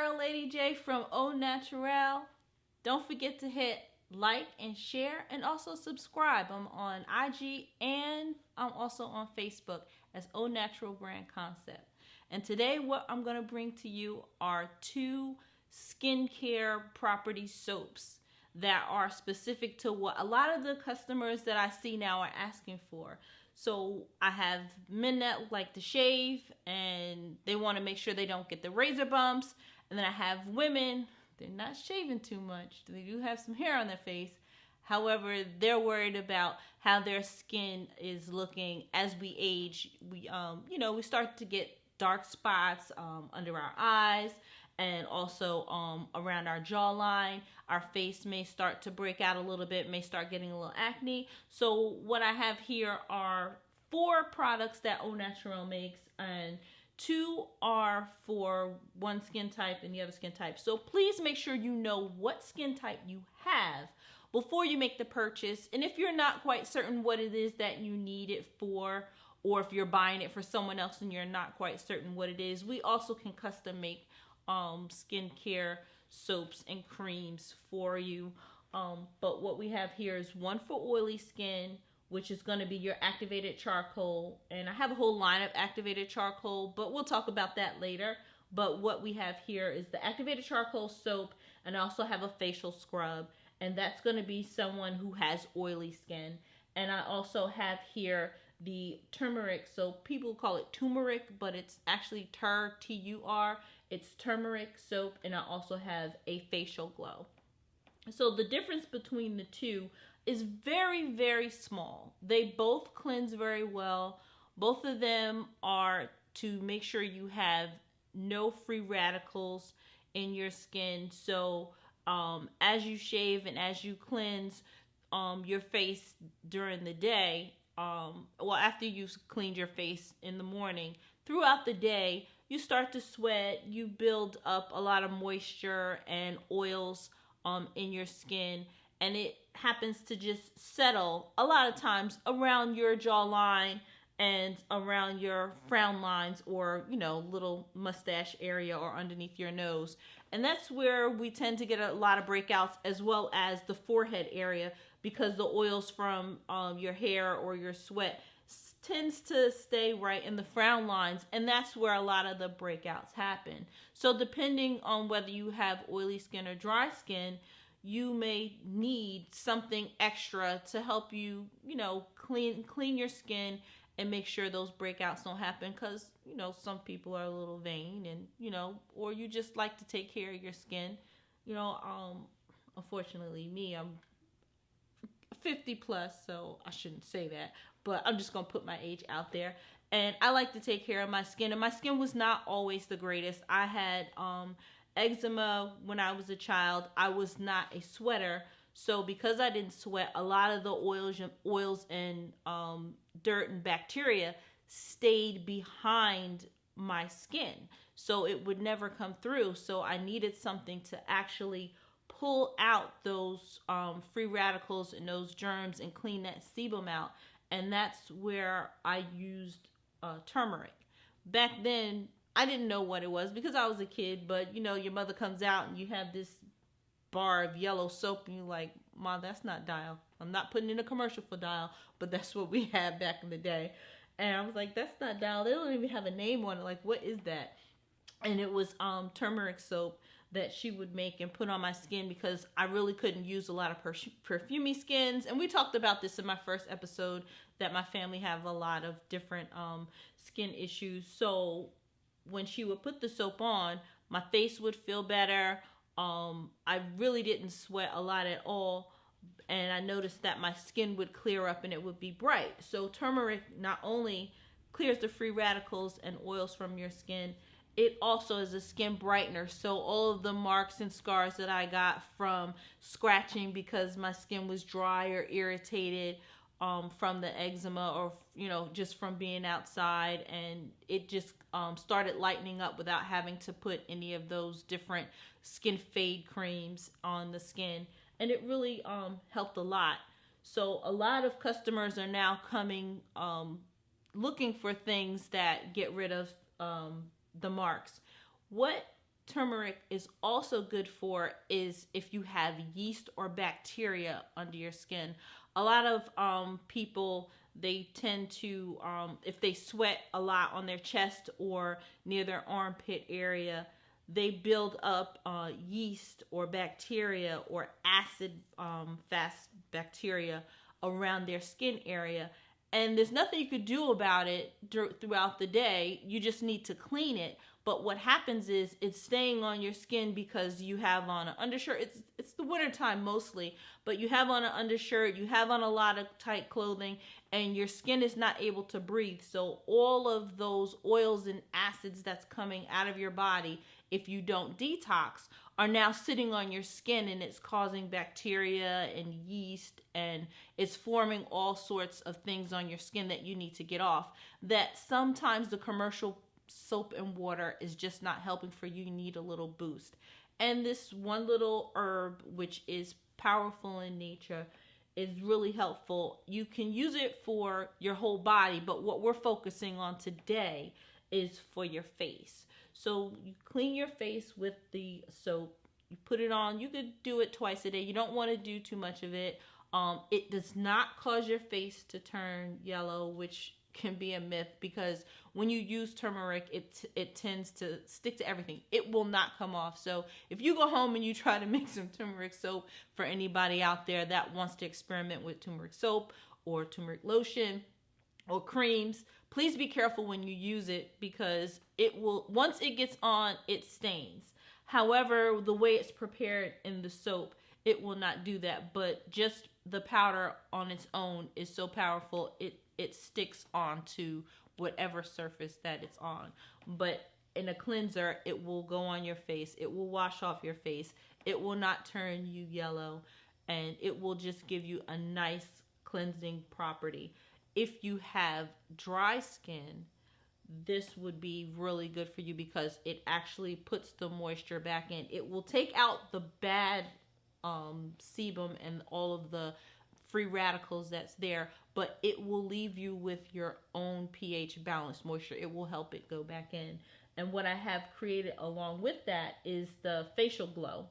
girl, Lady J from Onatural. Don't forget to hit like and share and also subscribe. I'm on IG and I'm also on Facebook as Onatural Brand Concept. And today what I'm going to bring to you are two skincare property soaps that are specific to what a lot of the customers that I see now are asking for. So I have men that like to shave and they want to make sure they don't get the razor bumps. And then I have women, they're not shaving too much. They do have some hair on their face. However, they're worried about how their skin is looking as we age. We start to get dark spots under our eyes and also around our jawline. Our face may start to break out a little bit, may start getting a little acne. So what I have here are 4 products that Onatural makes, and 2 are for one skin type and the other skin type. So please make sure you know what skin type you have before you make the purchase. And if you're not quite certain what it is that you need it for, or if you're buying it for someone else and you're not quite certain what it is, we also can custom make skincare soaps and creams for you. But what we have here is one for oily skin, which is going to be your activated charcoal. And I have a whole line of activated charcoal, but we'll talk about that later. But what we have here is the activated charcoal soap, and I also have a facial scrub. And that's going to be someone who has oily skin. And I also have here the turmeric soap. People call it turmeric, but it's actually Tur. It's turmeric soap, and I also have a facial glow. So the difference between the two is very, very small. They both cleanse very well. Both of them are to make sure you have no free radicals in your skin. So as you shave and as you cleanse your face during the day, after you've cleaned your face in the morning, throughout the day, you start to sweat, you build up a lot of moisture and oils in your skin, and it happens to just settle a lot of times around your jawline and around your frown lines, or little mustache area, or underneath your nose. And that's where we tend to get a lot of breakouts, as well as the forehead area, because the oils from your hair or your sweat tends to stay right in the frown lines, and that's where a lot of the breakouts happen. So depending on whether you have oily skin or dry skin, you may need something extra to help you, clean your skin and make sure those breakouts don't happen, because some people are a little vain, and or you just like to take care of your skin. Unfortunately, me, I'm 50 plus, so I shouldn't say that, but I'm just gonna put my age out there. And I like to take care of my skin, and my skin was not always the greatest. I had eczema when I was a child. I was not a sweater, so because I didn't sweat, a lot of the oils and dirt and bacteria stayed behind my skin, so it would never come through. So I needed something to actually pull out those free radicals and those germs and clean that sebum out. And that's where I used turmeric. Back then, I didn't know what it was because I was a kid, but your mother comes out and you have this bar of yellow soap and you're like, Mom, that's not Dial. I'm not putting in a commercial for Dial, but that's what we had back in the day. And I was like, that's not Dial. They don't even have a name on it. Like, what is that? And it was turmeric soap that she would make and put on my skin, because I really couldn't use a lot of perfumey skins. And we talked about this in my first episode, that my family have a lot of different skin issues. So when she would put the soap on, my face would feel better. I really didn't sweat a lot at all. And I noticed that my skin would clear up and it would be bright. So turmeric not only clears the free radicals and oils from your skin, it also is a skin brightener. So all of the marks and scars that I got from scratching because my skin was dry or irritated from the eczema, or just from being outside, and it just started lightening up without having to put any of those different skin fade creams on the skin, and it really helped a lot. So a lot of customers are now coming looking for things that get rid of the marks. What turmeric is also good for is if you have yeast or bacteria under your skin. A lot of people, they tend to, if they sweat a lot on their chest or near their armpit area, they build up yeast or bacteria or acid fast bacteria around their skin area. And there's nothing you could do about it throughout the day. You just need to clean it. But what happens is it's staying on your skin because you have on an undershirt. It's the wintertime mostly, but you have on an undershirt, you have on a lot of tight clothing, and your skin is not able to breathe. So all of those oils and acids that's coming out of your body, if you don't detox, are now sitting on your skin, and it's causing bacteria and yeast, and it's forming all sorts of things on your skin that you need to get off, that sometimes the commercial soap and water is just not helping for you. You need a little boost. And this one little herb, which is powerful in nature, is really helpful. You can use it for your whole body, but what we're focusing on today is for your face. So you clean your face with the soap, you put it on. You could do it twice a day. You don't want to do too much of it. It does not cause your face to turn yellow, which can be a myth, because when you use turmeric, it tends to stick to everything. It will not come off. So if you go home and you try to make some turmeric soap, for anybody out there that wants to experiment with turmeric soap or turmeric lotion or creams, please be careful when you use it, because it will, once it gets on, it stains. However, the way it's prepared in the soap, it will not do that. But just the powder on its own is so powerful, it sticks onto whatever surface that it's on. But in a cleanser, it will go on your face. It will wash off your face. It will not turn you yellow, and it will just give you a nice cleansing property. If you have dry skin, this would be really good for you, because it actually puts the moisture back in. It will take out the bad sebum and all of the free radicals that's there, but it will leave you with your own pH balanced moisture. It will help it go back in. And what I have created along with that is the facial glow,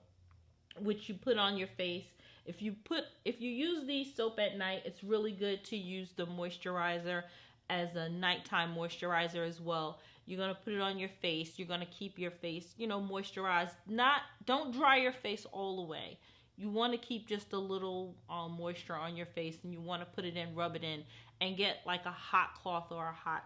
which you put on your face. If you use the soap at night, it's really good to use the moisturizer as a nighttime moisturizer as well. You're going to put it on your face. You're going to keep your face, moisturized. Don't dry your face all the way. You want to keep just a little moisture on your face, and you want to put it in, rub it in, and get like a hot cloth or a hot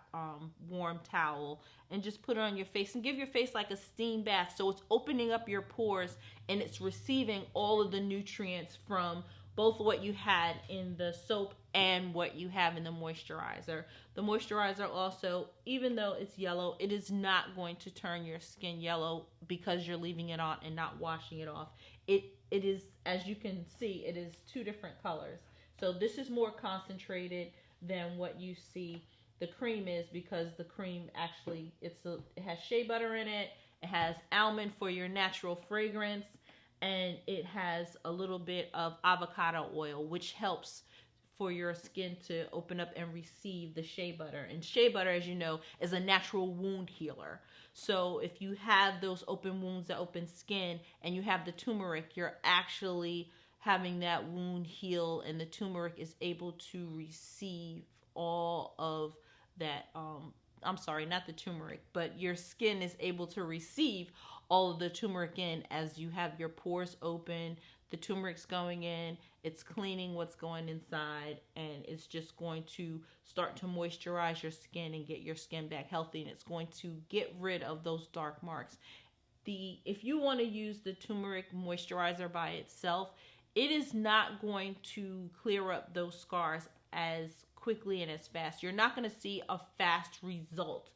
warm towel, and just put it on your face and give your face like a steam bath. So it's opening up your pores, and it's receiving all of the nutrients from both what you had in the soap and what you have in the moisturizer. The moisturizer also, even though it's yellow, it is not going to turn your skin yellow because you're leaving it on and not washing it off. It is, as you can see, it is two different colors. So this is more concentrated than what you see the cream is, because the cream actually, it has shea butter in it. It has almond for your natural fragrance, and it has a little bit of avocado oil, which helps for your skin to open up and receive the shea butter. And shea butter, as you know, is a natural wound healer. So if you have those open wounds, that open skin, and you have the turmeric, you're actually having that wound heal, and the turmeric is able to receive all of that. I'm sorry, not the turmeric, but your skin is able to receive all of the turmeric in as you have your pores open. The turmeric's going in, it's cleaning what's going inside, and it's just going to start to moisturize your skin and get your skin back healthy, and it's going to get rid of those dark marks. If you want to use the turmeric moisturizer by itself, it is not going to clear up those scars as quickly and as fast. You're not going to see a fast result,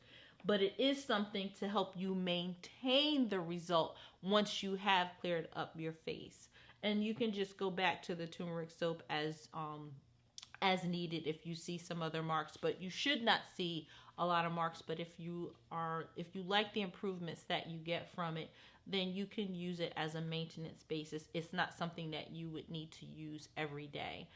but it is something to help you maintain the result once you have cleared up your face. And you can just go back to the turmeric soap as needed if you see some other marks, but you should not see a lot of marks. But if you like the improvements that you get from it, then you can use it as a maintenance basis. It's not something that you would need to use every day.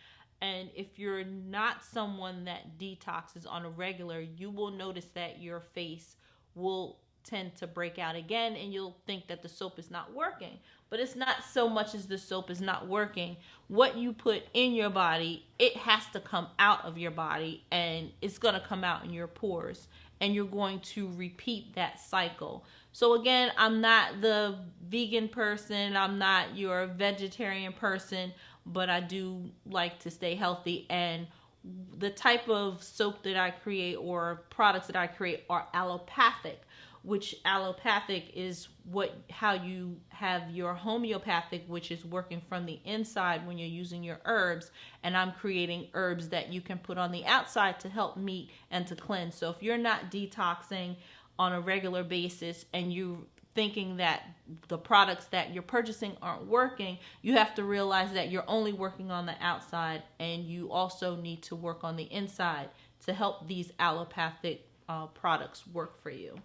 And if you're not someone that detoxes on a regular, you will notice that your face will tend to break out again, and you'll think that the soap is not working. But it's not so much as the soap is not working. What you put in your body, it has to come out of your body, and it's going to come out in your pores, and you're going to repeat that cycle. So again, I'm not the vegan person, I'm not your vegetarian person, but I do like to stay healthy, and the type of soap that I create or products that I create are allopathic, which allopathic is how you have your homeopathic, which is working from the inside when you're using your herbs, and I'm creating herbs that you can put on the outside to help meet and to cleanse. So if you're not detoxing on a regular basis and you thinking that the products that you're purchasing aren't working, you have to realize that you're only working on the outside, and you also need to work on the inside to help these allopathic products work for you.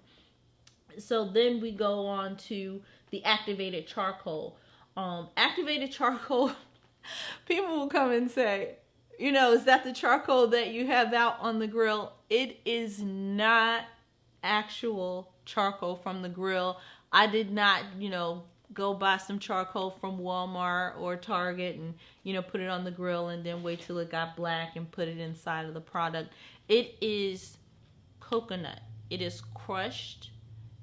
So then we go on to the activated charcoal. Activated charcoal, people will come and say, is that the charcoal that you have out on the grill? It is not actual charcoal from the grill. I did not, go buy some charcoal from Walmart or Target and, put it on the grill and then wait till it got black and put it inside of the product. It is coconut. It is crushed,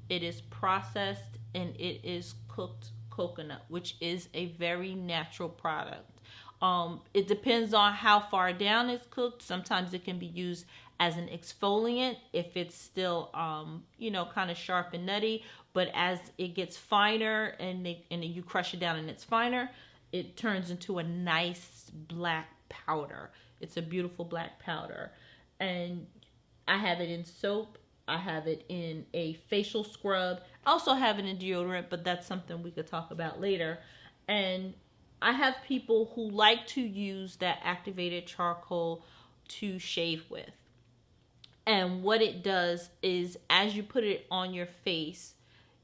it is processed, and it is cooked coconut, which is a very natural product. It depends on how far down it's cooked. Sometimes it can be used as an exfoliant if it's still, kind of sharp and nutty. But as it gets finer and you crush it down and it's finer, it turns into a nice black powder. It's a beautiful black powder. And I have it in soap. I have it in a facial scrub. I also have it in deodorant, but that's something we could talk about later. And I have people who like to use that activated charcoal to shave with. And what it does is, as you put it on your face,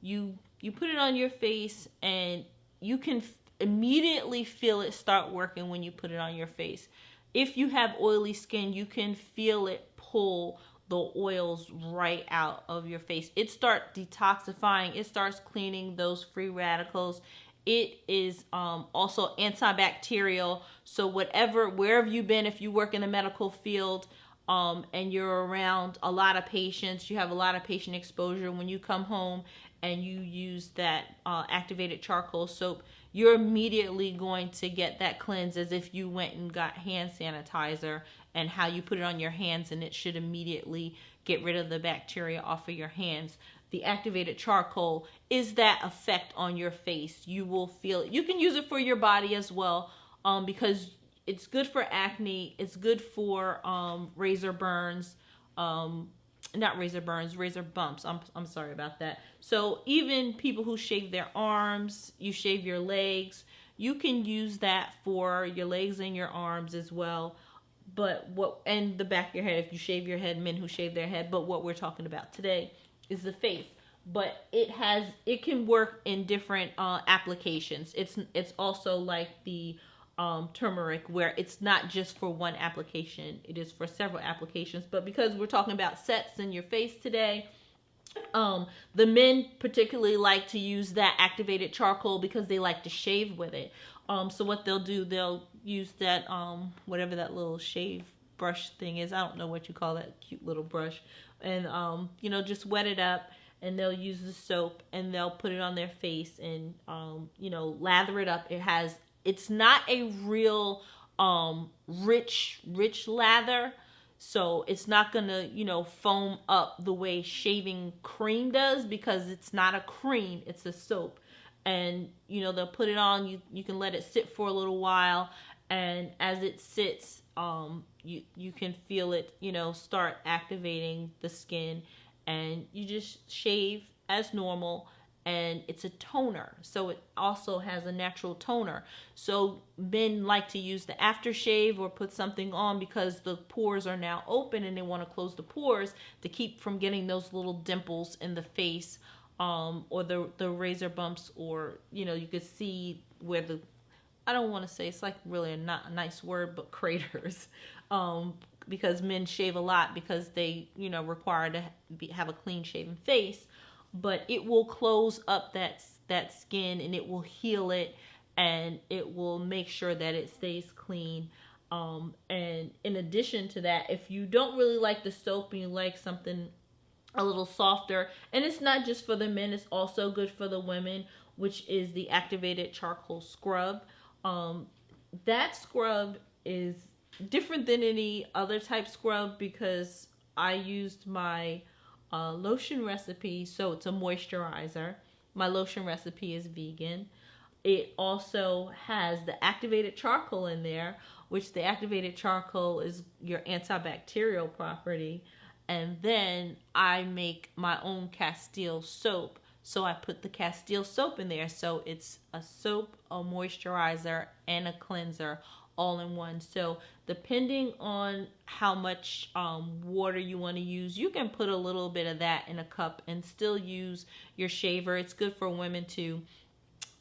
you put it on your face, and you can immediately feel it start working when you put it on your face. If you have oily skin, you can feel it pull the oils right out of your face. It starts detoxifying. It starts cleaning those free radicals. It is also antibacterial. So wherever you've been, if you work in the medical field and you're around a lot of patients, you have a lot of patient exposure, when you come home and you use that activated charcoal soap, you're immediately going to get that cleanse as if you went and got hand sanitizer, and how you put it on your hands and it should immediately get rid of the bacteria off of your hands. The activated charcoal is that effect on your face. You will feel it. You can use it for your body as well, because it's good for acne. It's good for razor burns. Not razor burns, razor bumps. I'm sorry about that. So even people who shave their arms, you shave your legs, you can use that for your legs and your arms as well. And the back of your head, if you shave your head, men who shave their head. But what we're talking about today is the face. But it can work in different applications. It's also like the turmeric, where it's not just for one application, it is for several applications. But because we're talking about sets in your face today, the men particularly like to use that activated charcoal because they like to shave with it. So what they'll do, they'll use that whatever that little shave brush thing is, I don't know what you call that cute little brush, and just wet it up, and they'll use the soap and they'll put it on their face and lather it up. It's not a real rich lather, so it's not gonna foam up the way shaving cream does, because it's not a cream, it's a soap. And they'll put it on, you can let it sit for a little while, and as it sits, you can feel it start activating the skin, and you just shave as normal. And it's a toner, so it also has a natural toner. So men like to use the aftershave or put something on because the pores are now open, and they want to close the pores to keep from getting those little dimples in the face, or the razor bumps, or you could see where I don't want to say, it's like really not a nice word, but craters, because men shave a lot because they require to have a clean shaven face. but it will close up that skin, and it will heal it, and it will make sure that it stays clean. And in addition to that, if you don't really like the soap and you like something a little softer, and it's not just for the men, it's also good for the women, which is the activated charcoal scrub. That scrub is different than any other type scrub because I used my lotion recipe, so it's a moisturizer. My lotion recipe is vegan. It also has the activated charcoal in there, which the activated charcoal is your antibacterial property. And then I make my own Castile soap. So I put the Castile soap in there. So it's a soap, a moisturizer, and a cleanser all in one. So depending on how much water you want to use, you can put a little bit of that in a cup and still use your shaver. It's good for women too.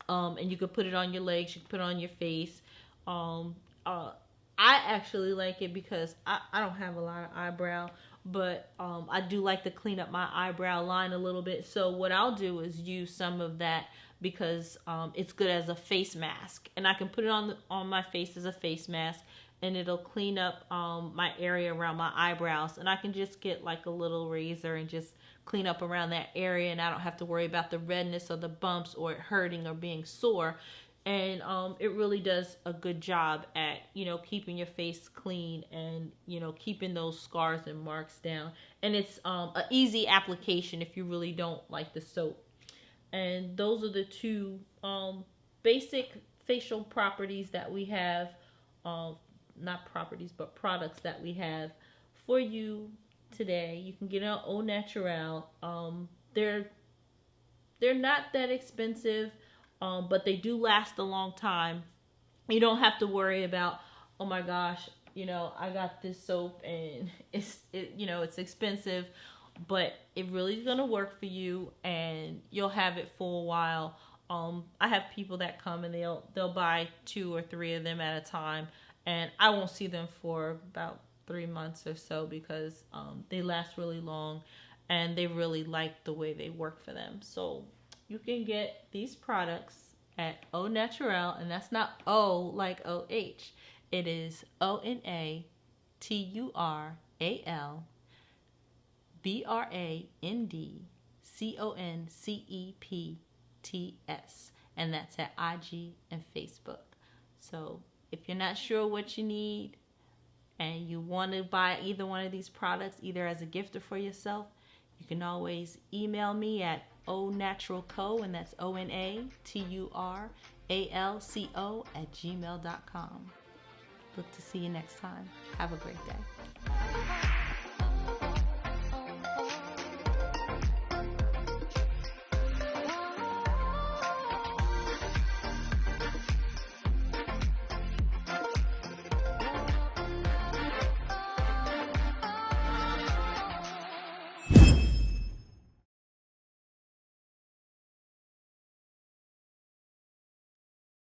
And you can put it on your legs, you can put it on your face. I actually like it because I don't have a lot of eyebrow, but I do like to clean up my eyebrow line a little bit. So what I'll do is use some of that because it's good as a face mask, and I can put it on my face as a face mask, and it'll clean up my area around my eyebrows, and I can just get like a little razor and just clean up around that area, and I don't have to worry about the redness or the bumps or it hurting or being sore. And it really does a good job at, keeping your face clean and, keeping those scars and marks down. And it's an easy application if you really don't like the soap. And those are the two basic facial properties that we have, not properties, but products that we have for you today. You can get on Onatural. They're not that expensive. But they do last a long time. You don't have to worry about, oh my gosh, I got this soap and it's expensive, but it really is gonna work for you and you'll have it for a while. I have people that come and they'll buy 2 or 3 of them at a time, and I won't see them for about 3 months or so because they last really long and they really like the way they work for them. So you can get these products at Onatural, and that's not O like OH. It is ONATURALBRANDCONCEPTS, and that's at IG and Facebook. So if you're not sure what you need and you want to buy either one of these products, either as a gift or for yourself, you can always email me at Onaturalco, and that's ONATURALCO@gmail.com. Look to see you next time. Have a great day.